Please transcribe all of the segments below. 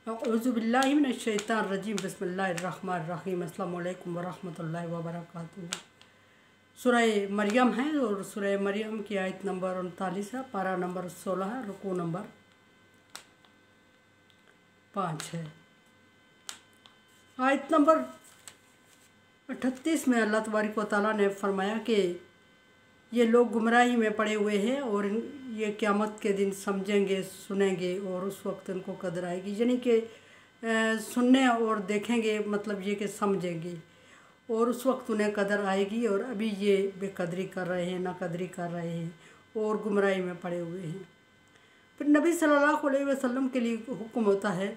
औज़ुबिल्लाहि मिनश्शैतानिर्रजीम बिस्मिल्लाहिर्रहमानिर्रहीम अस्सलामु अलैकुम वरहमतुल्लाहि वबरकातुहू। सूरह मरियम है और सूरह मरियम की आयत नंबर 39 है, पारा नंबर 16 है, रुकू नंबर 5 है। आयत नंबर 38 में अल्लाह तबारक व तआला ने फरमाया कि ये लोग गुमराही में पड़े हुए हैं और ये क़यामत के दिन समझेंगे, सुनेंगे और उस वक्त उनको कदर आएगी। यानी कि सुनने और देखेंगे मतलब ये कि समझेंगे और उस वक्त उन्हें कदर आएगी। और अभी ये बेकदरी कर रहे हैं, नाकदरी कर रहे हैं और गुमराही में पड़े हुए हैं। फिर नबी सल्लल्लाहु अलैहि वसल्लम के लिए हुक्म होता है।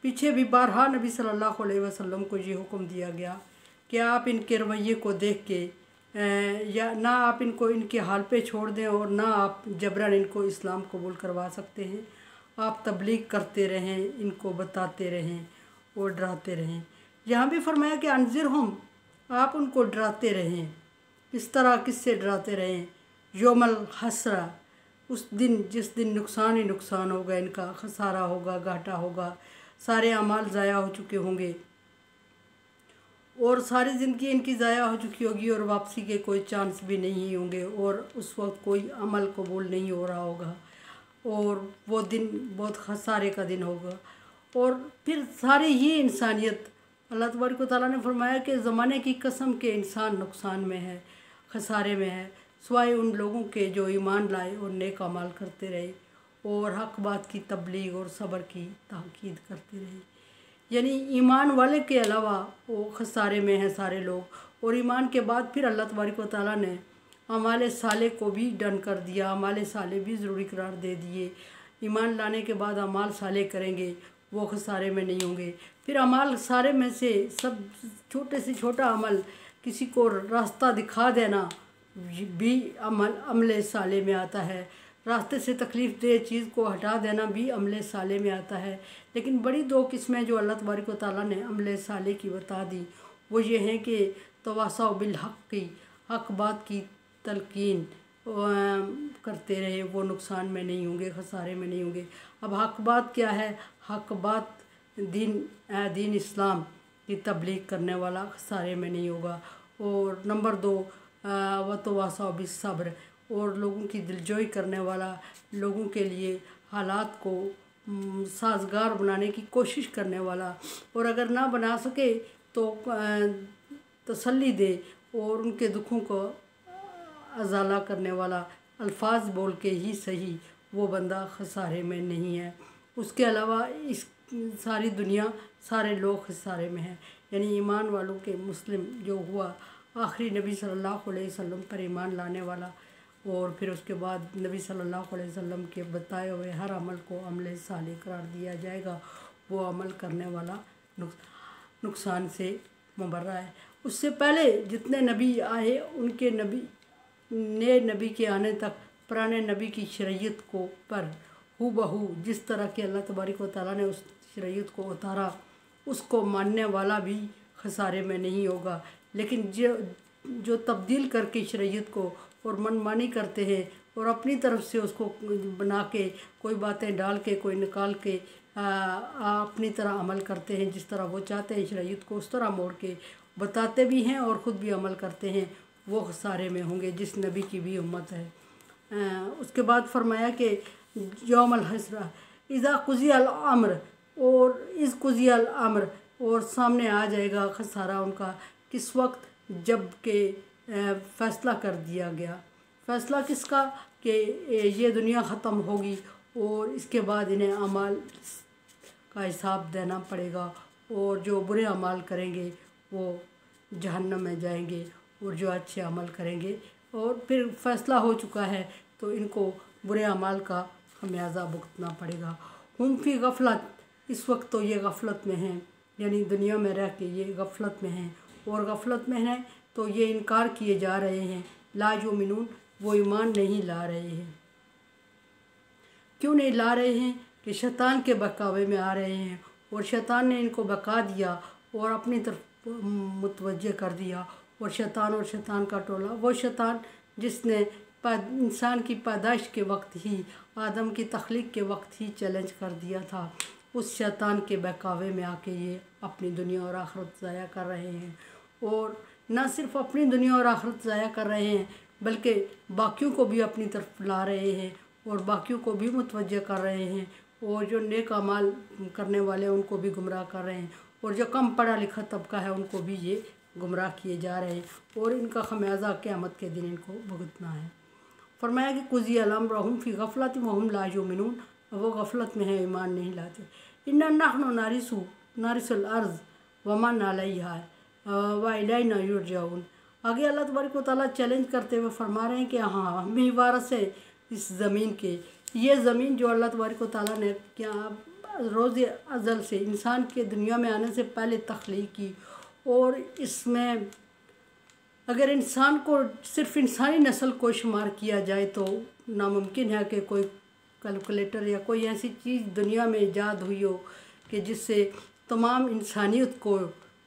पीछे भी बारहा नबी सल्लल्लाहु अलैहि वसल्लम को ये हुक्म दिया गया कि आप इनके रवैये को देख के या ना आप इनको इनके हाल पे छोड़ दें और ना आप जबरन इनको इस्लाम कबूल करवा सकते हैं। आप तबलीग करते रहें, इनको बताते रहें और डराते रहें। यहाँ भी फरमाया कि अनज़िरहुम, आप उनको डराते रहें। इस तरह किससे डराते रहें? यौमल हसरा, उस दिन जिस दिन नुकसान ही नुकसान होगा, इनका खसारा होगा, घाटा होगा, सारे अमाल ज़ाया हो चुके होंगे और सारी ज़िंदगी इनकी ज़ाया हो चुकी होगी और वापसी के कोई चांस भी नहीं होंगे और उस वक्त कोई अमल कबूल नहीं हो रहा होगा और वो दिन बहुत खसारे का दिन होगा। और फिर सारी ही इंसानियत, अल्लाह तबारक व तआला ने फरमाया कि ज़माने की कसम के इंसान नुकसान में है, खसारे में है, सिवाय उन लोगों के जो ईमान लाए और नेक अमाल करते रहे और हक़ बात की तबलीग और सब्र की ताकीद करते रहे। यानी ईमान वाले के अलावा वो खसारे में हैं सारे लोग। और ईमान के बाद फिर अल्लाह तबारक व तआला ने अमाल साले को भी डन कर दिया, अमाल साले भी ज़रूरी करार दे दिए। ईमान लाने के बाद अमाल साले करेंगे, वो खसारे में नहीं होंगे। फिर अमाल सारे में से सब छोटे से छोटा अमल, किसी को रास्ता दिखा देना भी अमल साले में आता है। रास्ते से तकलीफ़ दे चीज़ को हटा देना भी अमल साले में आता है। लेकिन बड़ी दो किस्में जो अल्लाह तबारक व तआला ने अमल साले की बता दी, वो ये हैं कि तवासौ बिल हक़ की, हक़ बात की तलकीन करते रहे, वो नुकसान में नहीं होंगे, खसारे में नहीं होंगे। अब हक़ बात क्या है? हक़ बात दीन इस्लाम की तबलीग करने वाला खसारे में नहीं होगा। और नंबर 2 व तवासौ बिस सब्र, और लोगों की दिलजोई करने वाला, लोगों के लिए हालात को साजगार बनाने की कोशिश करने वाला, और अगर ना बना सके तो तसल्ली दे और उनके दुखों को अजाला करने वाला, अल्फाज बोल के ही सही, वो बंदा खसारे में नहीं है। उसके अलावा इस सारी दुनिया, सारे लोग खसारे में हैं। यानी ईमान वालों के मुस्लिम जो हुआ, आखिरी नबी सल्लल्लाहु अलैहि वसल्लम पर ईमान लाने वाला और फिर उसके बाद नबी सल्लल्लाहु अलैहि वसल्लम के बताए हुए हर अमल को अमल साले करार दिया जाएगा। वो अमल करने वाला नुकसान से मुबर्रा है। उससे पहले जितने नबी आए, उनके नए नबी के आने तक पुराने नबी की शरीयत को पर हूबहू जिस तरह के अल्लाह तबारक व तआला ने उस शरीयत को उतारा, उसको मानने वाला भी खसारे में नहीं होगा। लेकिन जो तब्दील करके शरीयत को और मनमानी करते हैं और अपनी तरफ से उसको बना के, कोई बातें डाल के, कोई निकाल के अपनी तरह अमल करते हैं, जिस तरह वो चाहते हैं शरीयत को उस तरह मोड़ के बताते भी हैं और ख़ुद भी अमल करते हैं, वो खसारे में होंगे जिस नबी की भी उम्मत है। उसके बाद फरमाया कि यौमल हसरा इज़ा कुज़ियल अम्र, और इस कुज़ियल अम्र, और सामने आ जाएगा खसारा उनका किस वक्त? जब के फ़ैसला कर दिया गया। फ़ैसला किसका? कि ये दुनिया ख़त्म होगी और इसके बाद इन्हें अमाल का हिसाब देना पड़ेगा और जो बुरे अमाल करेंगे वो जहन्नम में जाएंगे और जो अच्छे अमल करेंगे, और फिर फ़ैसला हो चुका है तो इनको बुरे अमाल का खमियाजा भुगतना पड़ेगा। हम फी गफलत, इस वक्त तो ये गफलत में हैं, यानी दुनिया में रह के ये गफलत में हैं और गफलत में हैं तो ये इनकार किए जा रहे हैं। ला युमिनून, वो ईमान नहीं ला रहे हैं। क्यों नहीं ला रहे हैं? कि शैतान के बहकावे में आ रहे हैं और शैतान ने इनको बहका दिया और अपनी तरफ मुतवज्जे कर दिया। और शैतान का टोला, वो शैतान जिसने इंसान की पैदाइश के वक्त ही, आदम की तख्लीक के वक्त ही चैलेंज कर दिया था उस शैतान के बहकावे में आके ये अपनी दुनिया और आखिरत ज़ाया कर रहे हैं। और न सिर्फ अपनी दुनिया और आखिरत ज़ाया कर रहे हैं बल्कि बाकियों को भी अपनी तरफ ला रहे हैं और बाकियों को भी मुतवज्जह कर रहे हैं, और जो नेक अमाल करने वाले हैं उनको भी गुमराह कर रहे हैं, और जो कम पढ़ा लिखा तबका है उनको भी ये गुमराह किए जा रहे हैं, और इनका खमियाजा क़यामत के दिन इनको भुगतना है। फरमाया कि कुज़ी अमरुहुम फ़ी गफ़लतिन वहुम ला युमिनून, वो गफलत में है, ईमान नहीं लाते। इन्ना नहनु नारिसुल अर्ज़ वमन अलैहा व इलैना युरजाऊन। आगे अल्लाह तबारक व तआला चैलेंज करते हुए फरमा रहे हैं कि हाँ, हम ही वारिस है इस ज़मीन के। ये ज़मीन जो अल्लाह तबारक व तआला ने क्या रोज़ अज़ल से इंसान के दुनिया में आने से पहले तख्लीक की, और इसमें अगर इंसान को सिर्फ इंसानी नस्ल को शुमार किया जाए तो नामुमकिन है कि कोई कैलकुलेटर या कोई ऐसी चीज़ दुनिया में ईजाद हुई हो कि जिससे तमाम इंसानियत को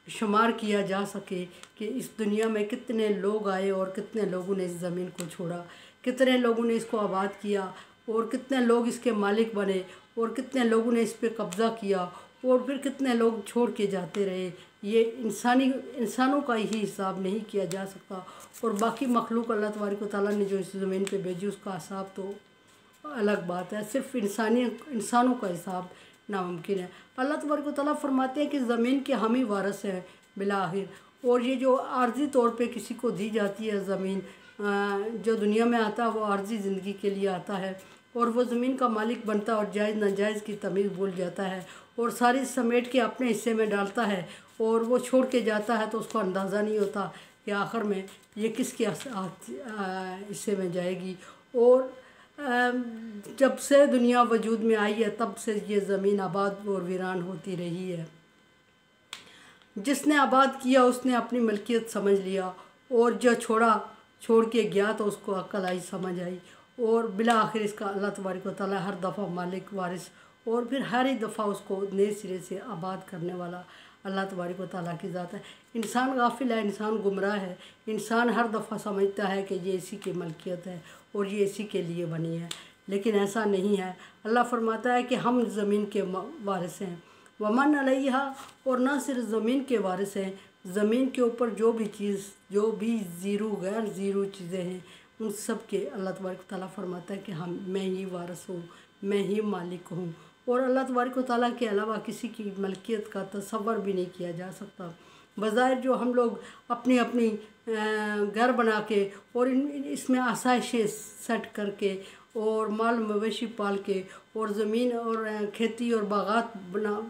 शुमार किया जा सके कि इस दुनिया में कितने लोग आए और कितने लोगों ने इस ज़मीन को छोड़ा, कितने लोगों ने इसको आबाद किया, और कितने लोग इसके मालिक बने, और कितने लोगों ने इस पर कब्ज़ा किया, और फिर कितने लोग छोड़ के जाते रहे। ये इंसानों का ही हिसाब नहीं किया जा सकता, और बाकी मखलूक अल्लाह तबारक व तआला ने जो इस ज़मीन पे भेजी उसका हिसाब तो अलग बात है। सिर्फ इंसानों का हिसाब नामुमकिन है। अल्लाह तबारक व तआला फरमाते हैं कि ज़मीन के हम ही वारिस हैं बिलाखिर, और ये जो आर्जी तौर पे किसी को दी जाती है ज़मीन, जो दुनिया में आता है वो आर्जी ज़िंदगी के लिए आता है, और वो ज़मीन का मालिक बनता है और जायज़ नाजायज़ की तमीज़ भूल जाता है, और सारी समेट के अपने हिस्से में डालता है, और वो छोड़ के जाता है तो उसको अंदाज़ा नहीं होता कि आखिर में ये किसके हिस्से में जाएगी। और जब से दुनिया वजूद में आई है तब से ये ज़मीन आबाद और वीरान होती रही है। जिसने आबाद किया उसने अपनी मलकियत समझ लिया, और जो छोड़ के गया तो उसको अक्ल आई, समझ आई, और बिला आखिर इसका अल्लाह तबारक व तआला हर दफ़ा मालिक वारिस, और फिर हर ही दफ़ा उसको नए सिरे से आबाद करने वाला अल्लाह तबारक व तआला की ज़ात है। इंसान गाफिल है, इंसान गुमराह है, इंसान हर दफ़ा समझता है कि ये इसी की मलकियत है और ये इसी के लिए बनी है, लेकिन ऐसा नहीं है। अल्लाह फरमाता है कि हम ज़मीन के वारिस हैं, वमन अलैहा, और ना सिर्फ ज़मीन के वारिस हैं, ज़मीन के ऊपर जो भी ज़ीरो गैर ज़ीरो चीज़ें हैं उन सब के अल्लाह तबारक व तआला फरमाता है कि मैं ही वारिस हूँ, मैं ही मालिक हूँ, और अल्लाह तबारक व तआला के अलावा किसी की मलकियत का तसव्वुर भी नहीं किया जा सकता। बज़ाहिर जो हम लोग अपनी घर बना के और इसमें आसाइशें सेट करके और माल मवेशी पाल के और ज़मीन और खेती और बागात बना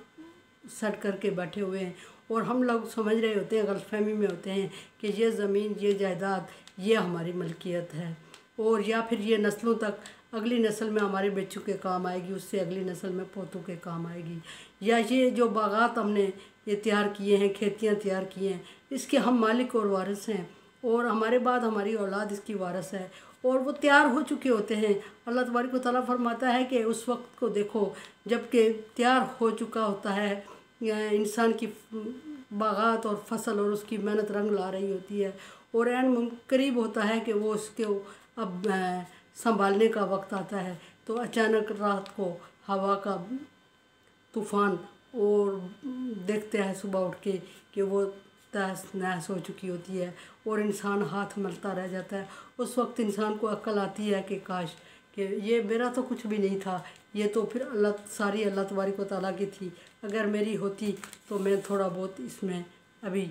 सेट करके बैठे हुए हैं, और हम लोग समझ रहे होते हैं, गलतफहमी में होते हैं कि ये ज़मीन, ये जायदाद, ये हमारी मलकियत है, और या फिर ये नस्लों तक, अगली नस्ल में हमारे बच्चों के काम आएगी, उससे अगली नस्ल में पोतों के काम आएगी, या ये जो बागात हमने ये तैयार किए हैं, खेतियाँ तैयार की हैं, इसके हम मालिक और वारिस हैं, और हमारे बाद हमारी औलाद इसकी वारिस है, और वो तैयार हो चुके होते हैं। अल्लाह तबारक व तआला फरमाता है कि उस वक्त को देखो जबकि तैयार हो चुका होता है इंसान की बागात और फसल, और उसकी मेहनत रंग ला रही होती है, और एन करीब होता है कि वो उसके अब संभालने का वक्त आता है, तो अचानक रात को हवा का तूफ़ान, और देखते हैं सुबह उठ के कि वो तहस नहस हो चुकी होती है, और इंसान हाथ मलता रह जाता है। उस वक्त इंसान को अक्ल आती है कि काश कि ये मेरा तो कुछ भी नहीं था, ये तो फिर सारी अल्लाह तबारक व तआला की थी, अगर मेरी होती तो मैं थोड़ा बहुत इसमें अभी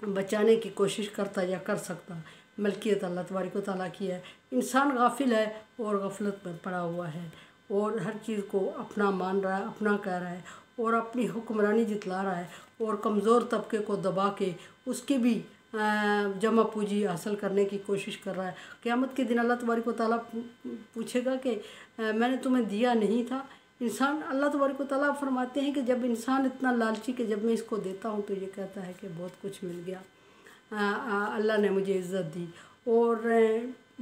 बचाने की कोशिश करता या कर सकता। मलकियत अल्लाह तबारक व तआला की है। इंसान गाफिल है और गफलत में पड़ा हुआ है, और हर चीज़ को अपना मान रहा है, अपना कह रहा है, और अपनी हुक्मरानी जितला रहा है, और कमज़ोर तबके को दबा के उसकी भी जमा पूंजी हासिल करने की कोशिश कर रहा है। क़यामत के दिन अल्लाह तबारक व तआला पूछेगा कि मैंने तुम्हें दिया नहीं था। इंसान, अल्लाह तबारक व तआला फरमाते हैं कि जब इंसान इतना लालची कि जब मैं इसको देता हूँ तो ये कहता है कि बहुत कुछ मिल गया, अल्लाह ने मुझे इज़्ज़त दी, और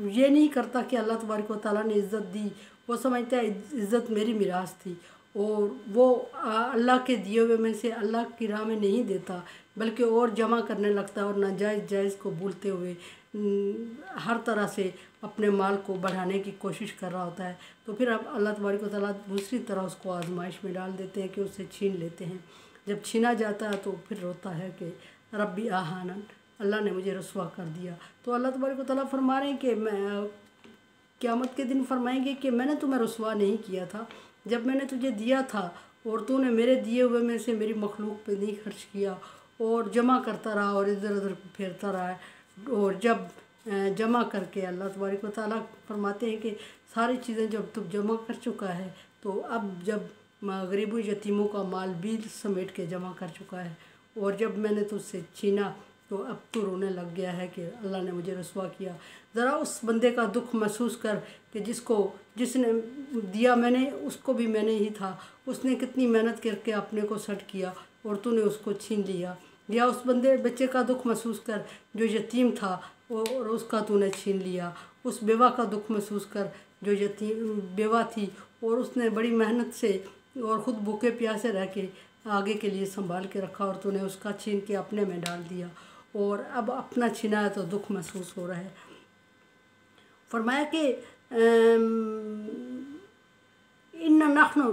ये नहीं करता कि अल्लाह तबारक व तआला ने इज़्ज़त दी, वो समझता है इज़्ज़त मेरी मिरास थी, और वो अल्लाह के दिए हुए में से अल्लाह की राह में नहीं देता, बल्कि और जमा करने लगता है, और नाजायज़ जायज़ को भूलते हुए हर तरह से अपने माल को बढ़ाने की कोशिश कर रहा होता है, तो फिर अब अल्लाह तबारक व तआला दूसरी तरह उसको आजमाइश में डाल देते हैं कि उससे छीन लेते हैं। जब छीना जाता है तो फिर रोता है कि रब्बी आहानन, अल्लाह ने मुझे रसवा कर दिया। तो अल्लाह तबारक व तआला फरमा रहे हैं कि मैं क़यामत के दिन फरमाएंगे कि मैंने तुम्हें रसवा नहीं किया था, जब मैंने तुझे दिया था और तूने मेरे दिए हुए में से मेरी मखलूक पे नहीं खर्च किया और जमा करता रहा और इधर उधर फेरता रहा। और जब जमा करके अल्लाह तबारक व तआला फरमाते हैं कि सारी चीज़ें जब तू जमा कर चुका है, तो अब जब गरीबों यतीमों का माल भी समेट के जमा कर चुका है और जब मैंने तुझसे छीना तो अब तो रोने लग गया है कि अल्लाह ने मुझे रसवा किया। ज़रा उस बंदे का दुख महसूस कर कि जिसने दिया मैंने, उसको भी मैंने ही था, उसने कितनी मेहनत करके अपने को सेट किया और तूने उसको छीन लिया। या उस बच्चे का दुख महसूस कर जो यतीम था और उसका तूने छीन लिया। उस बेवा का दुख महसूस कर जो यतीम बेवा थी और उसने बड़ी मेहनत से और ख़ुद भूखे प्यासे रह के आगे के लिए संभाल के रखा और तूने उसका छीन के अपने में डाल दिया और अब अपना छीना है तो दुख महसूस हो रहा है। फरमाया कि इन्ना नहनु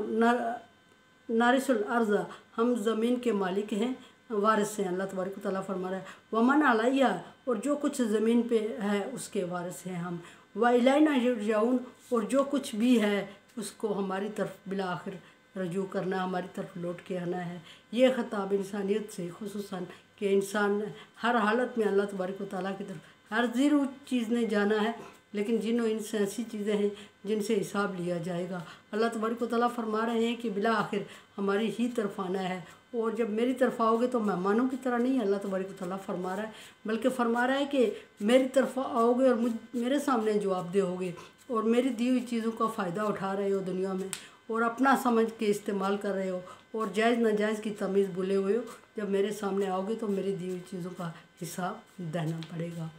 नारिसल अर्ज़, हम ज़मीन के मालिक हैं, वारिस हैं। अल्लाह तबारक व तआला फरमा रहा है वमन अलैहा, और जो कुछ ज़मीन पे है उसके वारिस हैं हम। व इलैना युरजऊन, और जो कुछ भी है उसको हमारी तरफ बिला आखिर रजू करना, हमारी तरफ लौट के आना है। ये ख़िताब इंसानियत से खुसूसन कि इंसान हर हालत में अल्लाह तबारक व तआला की तरफ हर ज़ीरो चीज़ ने जाना है, लेकिन जिन इंसे ऐसी चीज़ें हैं जिनसे हिसाब लिया जाएगा। अल्लाह तबारक व तआला फरमा रहे हैं कि बिला आखिर हमारी ही तरफ आना है, और जब मेरी तरफ आओगे तो मेहमानों की तरह नहीं अल्लाह तबारक व तआला फरमा रहा है, बल्कि फरमा रहा है कि मेरी तरफ आओगे और मेरे सामने जवाब दोगे और मेरी दी हुई चीज़ों का फ़ायदा उठा रहे हो दुनिया में और अपना समझ के इस्तेमाल कर रहे हो और जायज़ नाजायज़ की तमीज़ भूले हुए हो। जब मेरे सामने आओगे तो मेरी दी हुई चीज़ों का हिसाब देना पड़ेगा।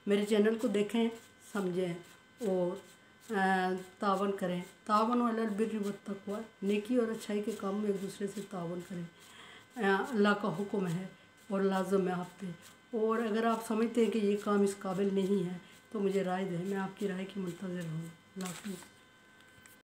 मेरे चैनल को देखें, समझें और तावन करें। तावन अलल बिर्रि वत्तक़वा, नेकी और अच्छाई के काम में एक दूसरे से तावन करें। अल्लाह का हुक्म है और लाज़म है आप पे। और अगर आप समझते हैं कि ये काम इस काबिल नहीं है तो मुझे राय दें, मैं आपकी राय की मुंतज़िर हूँ। अल्लाह हाफ़िज़।